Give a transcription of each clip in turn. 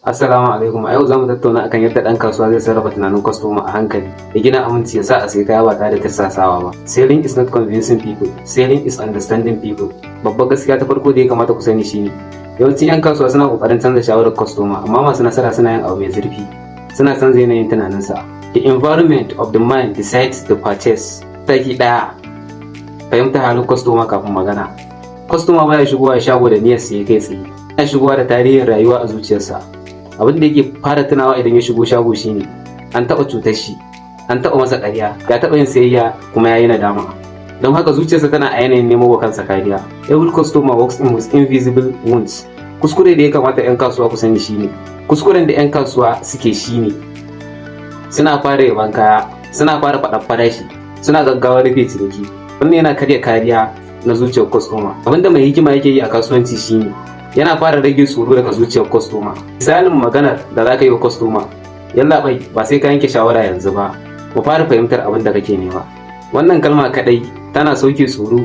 Assalamu alaikum. A yau za mu tattauna akan yadda ɗan kasuwa zai sarrafa tunanin kwastoma a hankali ya gina aminci ya sa a sai kaya ba tare da tirsasawa ba. Selling is not convincing people, selling is understanding people. Babbar gaskiya ta farko da ya kamata ku sani shine yawancin 'yan kasuwa suna kokarin canza shawarar kwastoma, amma masu nasara suna yin abu mai zurfi, suna canza yanayin tunaninsa. The environment of the mind decides the purchase. Taki ɗaya, fahimta halin kwastoma kafin magana. Kwastoma baya shigowa ya shago da niyyar siye kai tsaye, yana shigowa da tarihin rayuwa a zuciyarsa. Abin da yake fara tunawa idan ya shigo shago shine an taɓa cutar shi, an taɓa masa ƙarya, ya taɓa yin sayayya kuma ya yi nadama. Don haka zuciyarsa tana a yanayin nemo wa kansa kariya. Every customer works in with invisible wounds. Kuskure da ya kamata 'yan kasuwa ku sani shine, kuskuren da 'yan kasuwa suke shine suna fara yaban kaya, suna fara faɗa farashi, suna gaggawa rufe ciniki. Wannan yana karya kariya na zuciyar kwastoma. Abinda mai hikima yake yi a kasuwanci shine yana fara rage tsoro daga zuciyar kwastoma. Misalin maganar da za ka yi wa kwastoma, yallaɓai ba sai ka yanke shawara yanzu ba, mu fara fahimtar abin da kake nema. Wannan kalma kaɗai tana sauke tsoro,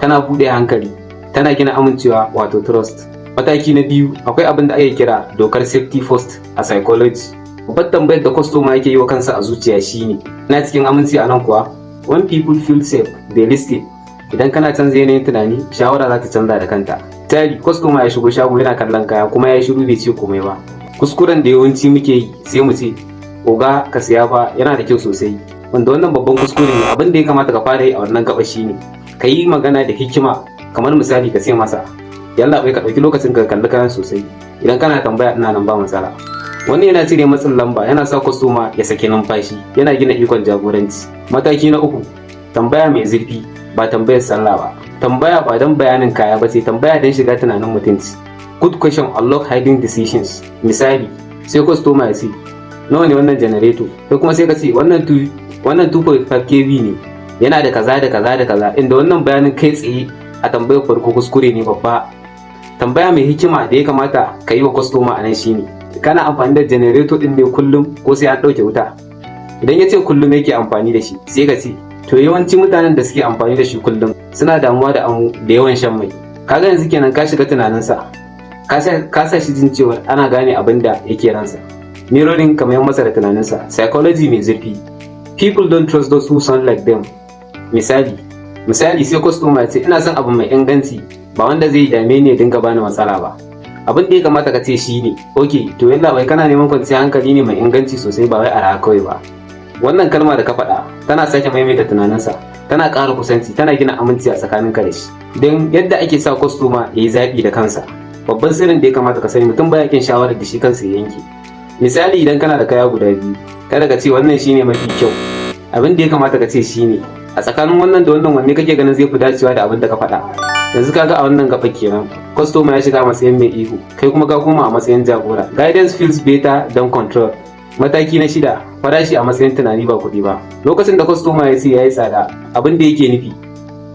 tana buɗe hankali, tana gina amincewa, wato trust. Mataki na biyu, akwai abin da ake kira dokar safety first a psychology. Babbar tambayar da kwastoma yake yi wa kansa a zuciya shine, ina cikin aminci a nan kuwa? When people feel safe, they listen. Idan kana canza yanayin tunani, shawara za ta canza da kanta. Misali, kwastoma ya shigo shago yana kallon kaya kuma ya shiru bai ce komai ba. Kuskuren da yawanci muke yi sai mu ce, oga ka siya fa yana da kyau sosai. Wanda wannan babban kuskure ne. Abin da ya kamata ka fara yi a wannan gaba shine ka yi magana da hikima. Kamar misali ka ce masa, yalla bai ka ɗauki lokacin ka kalli kayan sosai, idan kana tambaya ina nan ba matsala. Wannan yana cire matsin lamba, yana sa kwastoma ya saki numfashi, yana gina ikon jagoranci. Mataki na uku, tambaya mai zurfi, ba tambayar sallah ba. Tambaya ba don bayanin kaya ba, sai tambaya don shiga tunanin mutunci. Good question unlock hiding decisions. Misali, sai kwastoma ya ce, nawa ne wannan janareto? Sai kuma sai ka ce wannan 2.5 kV ne, yana da kaza da kaza da kaza, inda wannan bayanin kai tsaye a tambayar farko kuskure ne babba. Tambaya mai hikima da ya kamata ka yi wa kwastoma a nan shine, kana amfani da janareto din ne kullum ko sai an ɗauke wuta? Idan ya ce kullum yake amfani da shi, sai ka ce, to yawanci mutanen da suke amfani da shi kullum suna damuwa da amu da yawan shan mai. Kaga yanzu kenan ka shiga tunaninsa, ka sa shi jin cewa ana gane abin da yake ransa. Mirroring kamar masa da tunaninsa. Psychology mai zurfi. People don't trust those who sound like them. Misali sai customer ya ce, ina son abu mai inganci, ba wanda zai dame ni ya dinga bani matsala ba. Abin da ya kamata ka ce shine, okay, to yalla bai kana neman kwanciyar hankali ne mai inganci sosai, ba wai araha kawai ba. Wannan kalma da ka faɗa tana sake maimaita tunaninsa, tana ƙara kusanci, tana gina aminci a tsakaninka da shi. Don yadda ake sa kwastoma ya yi zaɓi da kansa, babban sirrin da ya kamata ka sani, mutum baya kin shawarar da shi kansa ya yanke. Misali, idan kana da kaya guda biyu, kada ka ce wannan shine mafi kyau. Abin da ya kamata ka ce shine, a tsakanin wannan da wannan wanne kake ganin zai fi dacewa da abin da ka faɗa. Yanzu kaga a wannan gaba kenan, kwastoma ya shiga a matsayin mai ihu, kai kuma ka koma a matsayin jagora. Guidance feels better than control. Mataki na 6, farashi a matsayin tunani ba kuɗi ba. Lokacin da kwastoma ya ce ya yi tsada, abin da yake nufi,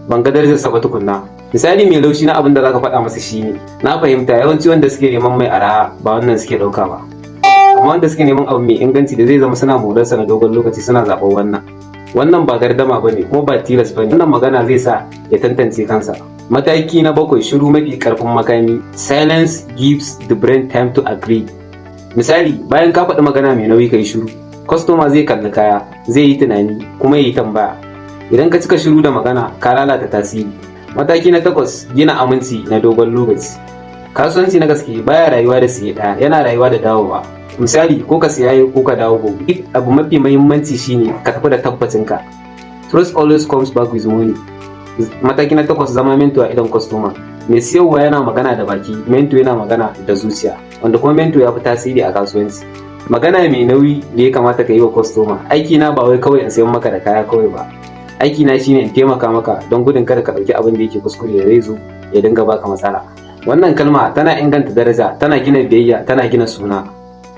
ban ga darajarsa ba tukunna. Misali mai laushi na abin da zaka faɗa masa shine, na fahimta yawanci wanda suke neman mai araha ba wannan suke ɗauka ba, amma wanda suke neman abu mai inganci da zai zama suna morarsa na dogon lokaci suna zaɓar wannan. Wannan ba gardama ba ne kuma ba tilas ba ne. Wannan magana zai sa ya tantance kansa. Mataki na 7, shiru mafi karfin makami. Silence gives the brain time to agree. Misali, bayan ka faɗi magana mai nauyi kai shiru, kwastoma zai kalli kaya, zai yi tunani kuma ya yi tambaya. Idan ka cika shiru da magana, ka lalata tasiri. Mataki na 8, gina aminci na dogon lokaci. Kasuwanci na gaske baya rayuwa da siye ɗaya, yana rayuwa da dawowa. Misali, ko ka siya ko ka dawo gobe. Abu mafi muhimmanci shine ka tafi da tabbacinka. Trust always comes back with money. Mataki na 8, zama mento a idan kwastoma. Mai siyarwa yana magana da baki, mento yana magana da zuciya, wanda kuma mento ya fi tasiri a kasuwanci. Magana mai nauyi da ya kamata ka yi wa kwastoma, aiki na ba wai kawai in sayan maka da kaya kawai ba, aiki na shine in taimaka maka don gudun kada ka ɗauki abin da yake kuskure da zai zo ya dinga baka matsala. Wannan kalma tana inganta daraja, tana gina biyayya, tana gina suna.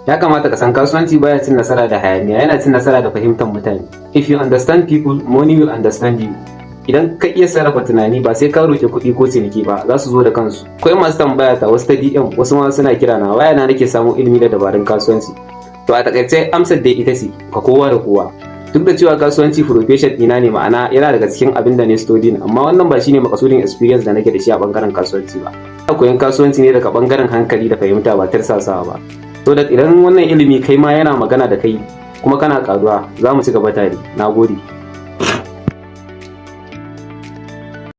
Ya kamata ka san kasuwanci baya cin nasara da hayaniya, yana cin nasara da fahimtar mutane. If you understand people, money will understand you. Idan ka iya sarrafa tunani, ba sai ka roƙe kuɗi ko ciniki ba, za su zo da kansu. Akwai masu tambaya ta, wasu ta DM, wasu ma suna kira na waya na nake samun ilimi da dabarun kasuwanci. To a takaice amsar dai ita ce, ka kowa da kowa. Duk da cewa kasuwanci profession ɗina ne, ma'ana yana daga cikin abin da ne studying, amma wannan ba shine makasudin experience da nake da shi a bangaren kasuwanci ba. Ina koyon kasuwanci ne daga bangaren hankali da fahimta, ba tirsasawa ba. so da idan wannan ilimi kai ma yana magana da kai kuma kana karuwa, za mu ci gaba tare. Na gode.